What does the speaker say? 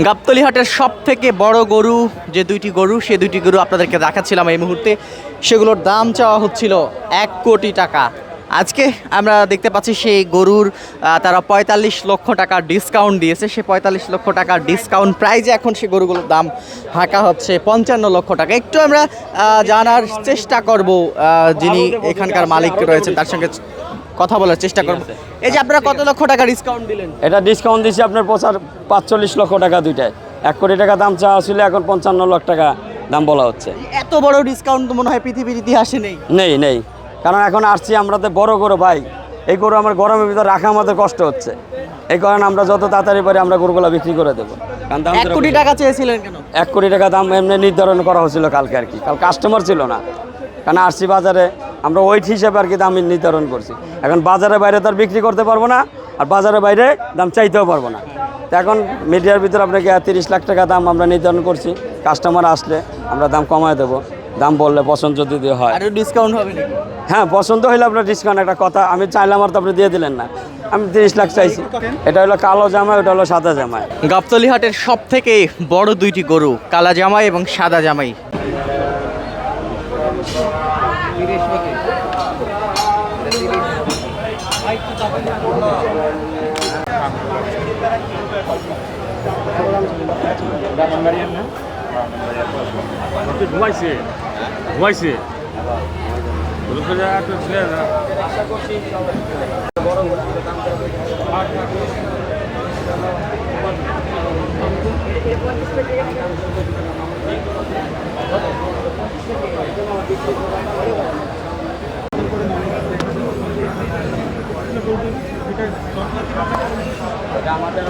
গাবতলী হাটের সব থেকে বড় গরু যে দুইটি গরু সে দুইটি গরু আপনাদেরকে দেখাচ্ছিলাম এই মুহূর্তে। সেগুলোর দাম চাওয়া হচ্ছিল 1 কোটি টাকা। আজকে আমরা দেখতে পাচ্ছি সেই গরুর তারা 45 লক্ষ টাকার ডিসকাউন্ট দিয়েছে। সে 45 লক্ষ টাকার ডিসকাউন্ট প্রাইজে এখন সে গরুগুলোর দাম হাঁকা হচ্ছে 55 লক্ষ টাকা। একটু আমরা জানার চেষ্টা করব যিনি এখানকার মালিক রয়েছেন তার সঙ্গে কথা বলার চেষ্টা করব। এই যে আপনারা কত লক্ষ টাকা ডিসকাউন্ট দিলেন? এটা ডিসকাউন্ট দিচ্ছি আপনার 45 লক্ষ টাকা দুইটায়। 1 কোটি টাকা দাম চাওয়া ছিল, এখন 55 লাখ টাকা দাম বলা হচ্ছে। এত বড় ডিসকাউন্ট তো মনে হয় পৃথিবীর ইতিহাসে নেই। নেই, কারণ এখন আসছি আমরা তো বড় গরু ভাই, এই গরু আমার গরমের ভিতর রাখা আমাদের কষ্ট হচ্ছে। এই কারণে আমরা যত তাড়াতাড়ি পারি আমরা গরুগুলো বিক্রি করে দেবো। কারণ দাম 1 কোটি টাকা চেয়েছিলেন কেন? 1 কোটি টাকা দাম এমনি নির্ধারণ করা হয়েছিল কালকে আর কি, কাল কাস্টমার ছিল না। কারণ আসছি বাজারে আমরা ওইট হিসেবে আর কি দাম নির্ধারণ করছি। এখন বাজারের বাইরে তো আর বিক্রি করতে পারবো না, আর বাজারের বাইরে দাম চাইতেও পারবো না। তো এখন মিডিয়ার ভিতরে আপনাকে 30 লাখ টাকা দাম আমরা নির্ধারণ করছি। কাস্টমার আসলে আমরা দাম কমায় দেবো, দাম বললে পছন্দ যদি হয়। আর ডিসকাউন্ট হবে নাকি? হ্যাঁ, পছন্দ হইলে আপনার ডিসকাউন্ট একটা কথা, আমি চাইলাম আর তো আপনি দিয়ে দিলেন না। আমি 30 লাখ চাইছি। এটা হলো কালো জামাই, ওটা হলো সাদা জামাই। গাবতলী হাটের সব থেকে বড় দুইটি গরু, কালা জামাই এবং সাদা জামাই। ঘুমাইছে আমাদের